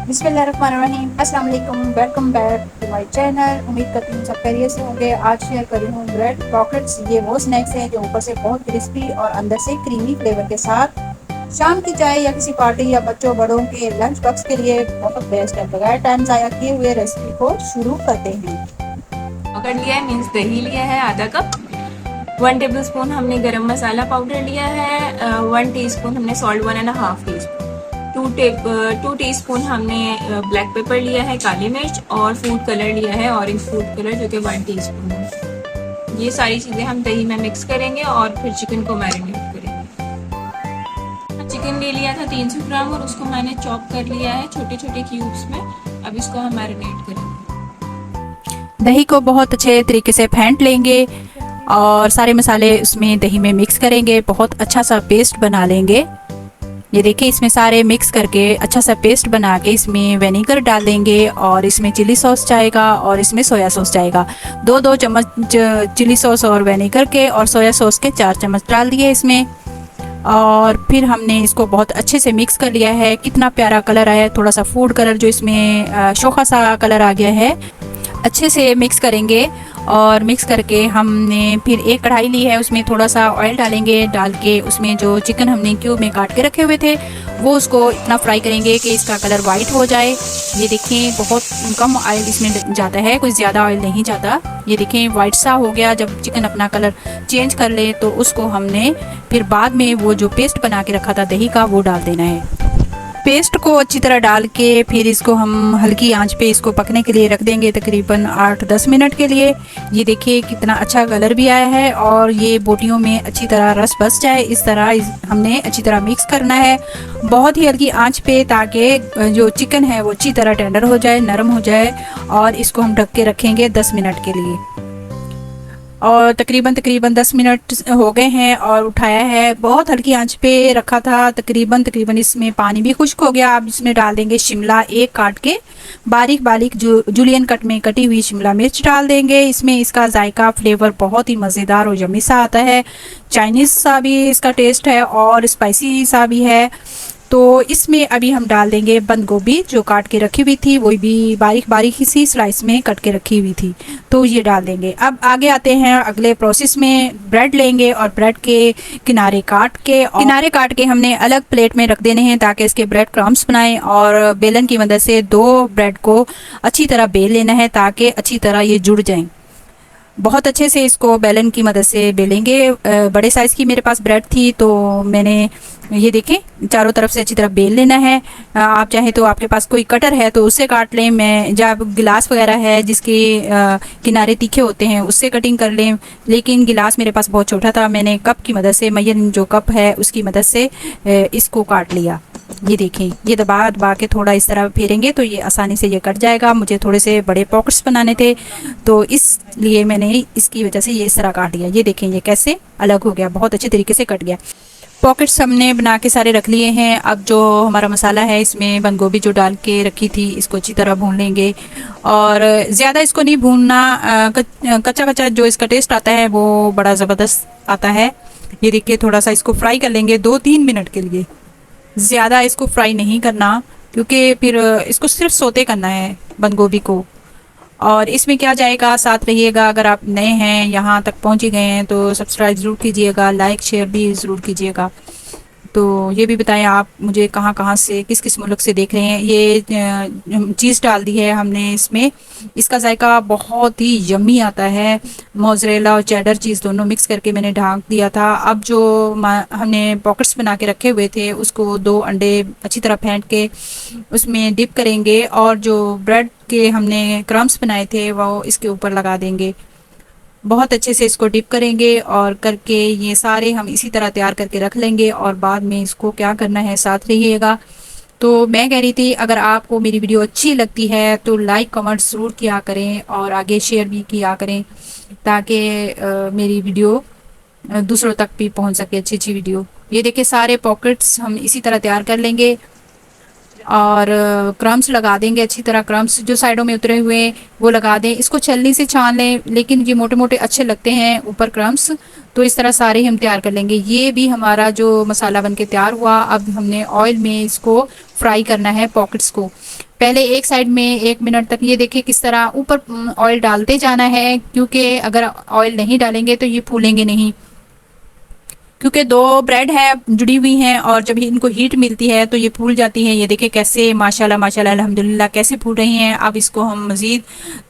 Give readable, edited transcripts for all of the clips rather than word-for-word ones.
बिस्मिल्लाहिर्रहमानिर्रहीम, अस्सलाम वालेकुम, welcome back to my channel. उम्मीद करती हूँ सब खैरियत से होंगे। आज शेयर कर रही हूँ ब्रेड पॉकेट्स। ये वो स्नैक्स हैं जो ऊपर से बहुत क्रिस्पी और अंदर से क्रीमी फ्लेवर के साथ शाम की चाय या किसी पार्टी या बच्चों बड़ों के लंच बॉक्स के लिए बहुत बेस्ट है। बगैर टाइम ज़ाया किए हुए रेसिपी को शुरू करते हैं। कर लिया है मीन्स दही लिया है आधा कप। 1 टेबल स्पून हमने गरम मसाला पाउडर लिया है। 1 टीस्पून हमने सॉल्ट, 1.5 टीस्पून। 2 टीस्पून हमने ब्लैक पेपर लिया है, काली मिर्च, और फूड कलर लिया है, ऑरेंज फूड कलर, जो कि 1 टीस्पून है। ये सारी चीज़ें हम दही में मिक्स करेंगे और फिर चिकन को मैरिनेट करेंगे। चिकन ले लिया था 300 ग्राम और उसको मैंने चॉप कर लिया है छोटे छोटे क्यूब्स में। अब इसको हम मैरिनेट करेंगे। दही को बहुत अच्छे तरीके से फेंट लेंगे और सारे मसाले उसमें दही में मिक्स करेंगे। बहुत अच्छा सा पेस्ट बना लेंगे। ये देखिए, इसमें सारे मिक्स करके अच्छा सा पेस्ट बना के इसमें विनेगर डाल देंगे और इसमें चिली सॉस जाएगा और इसमें सोया सॉस जाएगा। 2-2 चम्मच चिली सॉस और विनेगर के और सोया सॉस के 4 चम्मच डाल दिए इसमें। और फिर हमने इसको बहुत अच्छे से मिक्स कर लिया है। कितना प्यारा कलर आया है, थोड़ा सा फूड कलर जो इसमें शोखा सा कलर आ गया है। अच्छे से मिक्स करेंगे और मिक्स करके हमने फिर एक कढ़ाई ली है, उसमें थोड़ा सा ऑयल डालेंगे। डाल के उसमें जो चिकन हमने क्यूब में काट के रखे हुए थे वो उसको इतना फ्राई करेंगे कि इसका कलर वाइट हो जाए। ये देखें, बहुत कम ऑयल इसमें जाता है, कुछ ज़्यादा ऑयल नहीं जाता। ये देखें, वाइट सा हो गया। जब चिकन अपना कलर चेंज कर ले तो उसको हमने फिर बाद में वो जो पेस्ट बना के रखा था दही का वो डाल देना है। पेस्ट को अच्छी तरह डाल के फिर इसको हम हल्की आंच पे इसको पकने के लिए रख देंगे, तकरीबन 8-10 मिनट के लिए। ये देखिए कितना अच्छा कलर भी आया है और ये बोटियों में अच्छी तरह रस बस जाए, इस तरह हमने अच्छी तरह मिक्स करना है बहुत ही हल्की आंच पे, ताकि जो चिकन है वो अच्छी तरह टेंडर हो जाए, नरम हो जाए। और इसको हम ढक के रखेंगे 10 मिनट के लिए। और तकरीबन 10 मिनट हो गए हैं और उठाया है। बहुत हल्की आंच पे रखा था। तकरीबन इसमें पानी भी खुश्क हो गया। अब इसमें डाल देंगे शिमला एक काट के, बारीक बारीक जो जूलियन कट में कटी हुई शिमला मिर्च डाल देंगे इसमें। इसका जायका फ्लेवर बहुत ही मज़ेदार और यम्मी सा आता है। चाइनीज़ सा भी इसका टेस्ट है और स्पाइसी सा भी है। तो इसमें अभी हम डाल देंगे बंद गोभी जो काट के रखी हुई थी, वो भी बारीक बारीक ही सी स्लाइस में कट के रखी हुई थी, तो ये डाल देंगे। अब आगे आते हैं अगले प्रोसेस में। ब्रेड लेंगे और ब्रेड के किनारे काट के हमने अलग प्लेट में रख देने हैं ताकि इसके ब्रेड क्रम्स बनाएं। और बेलन की मदद से 2 ब्रेड को अच्छी तरह बेल लेना है ताकि अच्छी तरह ये जुड़ जाएं। बहुत अच्छे से इसको बेलन की मदद से बेलेंगे। बड़े साइज़ की मेरे पास ब्रेड थी तो मैंने ये देखें चारों तरफ से अच्छी तरह बेल लेना है। आप चाहें तो आपके पास कोई कटर है तो उससे काट लें। मैं जब गिलास वगैरह है जिसके किनारे तीखे होते हैं उससे कटिंग कर लें, लेकिन गिलास मेरे पास बहुत छोटा था। मैंने कप की मदद से, मयन जो कप है उसकी मदद से इसको काट लिया। ये देखें, ये दबा दबा के थोड़ा इस तरह फेरेंगे तो ये आसानी से ये कट जाएगा। मुझे थोड़े से बड़े पॉकेट्स बनाने थे तो इसलिए मैंने इसकी वजह से ये इस तरह काट दिया। ये देखें ये कैसे अलग हो गया, बहुत अच्छे तरीके से कट गया। पॉकेट्स हमने बना के सारे रख लिए हैं। अब जो हमारा मसाला है इसमें बंद गोभी जो डाल के रखी थी इसको अच्छी तरह भून लेंगे और ज़्यादा इसको नहीं भूनना। कच्चा कच्चा जो इसका टेस्ट आता है वो बड़ा ज़बरदस्त आता है। ये देखिए, थोड़ा सा इसको फ्राई कर लेंगे 2-3 मिनट के लिए। ज़्यादा इसको फ्राई नहीं करना क्योंकि फिर इसको सिर्फ सोते करना है बंद गोभी को। और इसमें क्या जाएगा, साथ रहिएगा। अगर आप नए हैं, यहाँ तक पहुँच ही गए हैं तो सब्सक्राइब ज़रूर कीजिएगा, लाइक शेयर भी ज़रूर कीजिएगा। तो ये भी बताएं आप मुझे कहाँ कहाँ से, किस किस मुल्क से देख रहे हैं। ये चीज़ डाल दी है हमने इसमें, इसका जायका बहुत ही यम्मी आता है। मोज़रेला और चेडर चीज़ दोनों मिक्स करके मैंने ढाँक दिया था। अब जो हमने पॉकेट्स बना के रखे हुए थे उसको 2 अंडे अच्छी तरह फेंट के उसमें डिप करेंगे और जो ब्रेड के हमने क्रम्स बनाए थे वो इसके ऊपर लगा देंगे। बहुत अच्छे से इसको डिप करेंगे और करके ये सारे हम इसी तरह तैयार करके रख लेंगे। और बाद में इसको क्या करना है, साथ रहिएगा। तो मैं कह रही थी, अगर आपको मेरी वीडियो अच्छी लगती है तो लाइक कमेंट ज़रूर किया करें और आगे शेयर भी किया करें ताकि मेरी वीडियो दूसरों तक भी पहुंच सके, अच्छी अच्छी वीडियो। ये देखिए, सारे पॉकेट्स हम इसी तरह तैयार कर लेंगे। और क्रम्स लगा देंगे अच्छी तरह। क्रम्स जो साइडों में उतरे हुए हैं वो लगा दें। इसको छलनी से छान लें, लेकिन ये मोटे मोटे अच्छे लगते हैं ऊपर क्रम्स, तो इस तरह सारे हम तैयार कर लेंगे। ये भी हमारा जो मसाला बन के तैयार हुआ। अब हमने ऑयल में इसको फ्राई करना है पॉकेट्स को। पहले एक साइड में 1 मिनट तक, ये देखिए किस तरह ऊपर ऑयल डालते जाना है, क्योंकि अगर ऑयल नहीं डालेंगे तो ये फूलेंगे नहीं, क्योंकि 2 ब्रेड है जुड़ी हुई हैं और जब इनको हीट मिलती है तो ये फूल जाती हैं। ये देखिए कैसे माशाल्लाह माशाल्लाह अल्हम्दुलिल्लाह कैसे फूल रही हैं। अब इसको हम मज़ीद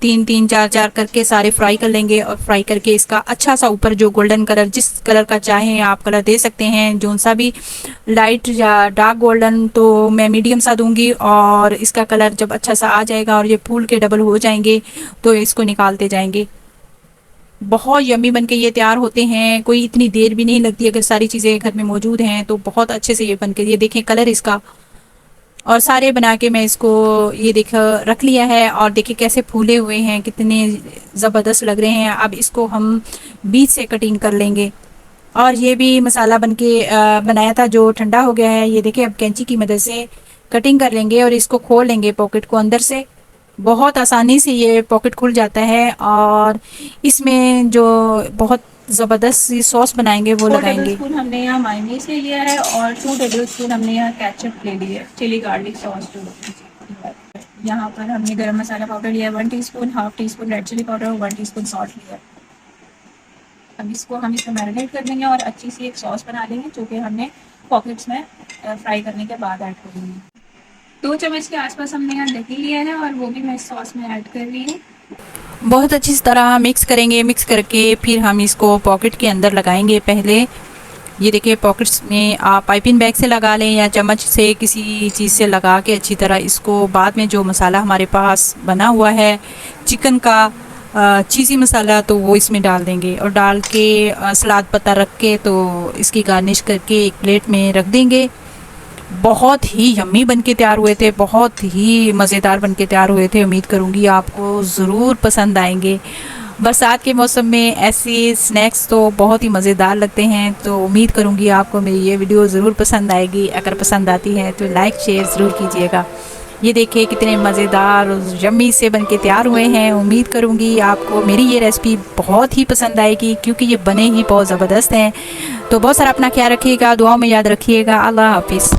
3-3 4-4 करके सारे फ्राई कर लेंगे और फ्राई करके इसका अच्छा सा ऊपर जो गोल्डन कलर, जिस कलर का चाहें आप कलर दे सकते हैं, जो सा भी, लाइट या डार्क गोल्डन, तो मैं मीडियम सा दूंगी। और इसका कलर जब अच्छा सा आ जाएगा और ये फूल के डबल हो जाएंगे तो इसको निकालते जाएंगे। बहुत यम्मी बन के ये तैयार होते हैं, कोई इतनी देर भी नहीं लगती अगर सारी चीज़ें घर में मौजूद हैं तो बहुत अच्छे से ये बन के, ये देखें कलर इसका। और सारे बना के मैं इसको ये देख रख लिया है और देखिए कैसे फूले हुए हैं, कितने ज़बरदस्त लग रहे हैं। अब इसको हम बीच से कटिंग कर लेंगे। और ये भी मसाला बन के बनाया था जो ठंडा हो गया है। ये देखिए अब कैंची की मदद से कटिंग कर लेंगे और इसको खोल लेंगे पॉकेट को अंदर से। बहुत आसानी से ये पॉकेट खुल जाता है। और इसमें जो बहुत ज़बरदस्त सॉस बनाएंगे वो लगाएंगे। टेबलस्पून हमने यहाँ मायोनीज ले लिया है और 2 टेबलस्पून हमने यहाँ केचप ले लिया है, चिली गार्लिक सॉस। यहाँ पर हमने गरम मसाला पाउडर लिया है 1 teaspoon, half teaspoon red chilli powder और 1 टीस्पून सॉल्ट लिया है। अब इसको हम इसमें मैरिनेट कर देंगे और अच्छी सी एक सॉस बना लेंगे जो कि हमने पॉकेट्स में फ्राई करने के बाद ऐड कर देंगे। 2 चम्मच के आसपास हमने यहाँ दही लिया है और वो भी मैं इस सॉस में ऐड कर रही हूँ। बहुत अच्छी तरह मिक्स करेंगे। मिक्स करके फिर हम इसको पॉकेट के अंदर लगाएंगे। पहले ये देखिए पॉकेट्स में आप पाइपिंग बैग से लगा लें या चम्मच से किसी चीज़ से लगा के अच्छी तरह इसको, बाद में जो मसाला हमारे पास बना हुआ है चिकन का चीज़ी मसाला, तो वो इसमें डाल देंगे और डाल के सलाद पत्ता रख के तो इसकी गार्निश करके एक प्लेट में रख देंगे। बहुत ही यम्मी बन के तैयार हुए थे, बहुत ही मज़ेदार बन के तैयार हुए थे। उम्मीद करूँगी आपको ज़रूर पसंद आएंगे। बरसात के मौसम में ऐसे स्नैक्स तो बहुत ही मज़ेदार लगते हैं, तो उम्मीद करूँगी आपको मेरी ये वीडियो ज़रूर पसंद आएगी। अगर पसंद आती है तो लाइक शेयर ज़रूर कीजिएगा। ये देखिए कितने मज़ेदार और यम्मी से बन के तैयार हुए हैं। उम्मीद करूँगी आपको मेरी ये रेसिपी बहुत ही पसंद आएगी, क्योंकि ये बने ही बहुत ज़बरदस्त हैं। तो बहुत सारा अपना ख्याल रखिएगा, दुआओं में याद रखिएगा। अल्लाह हाफिज़।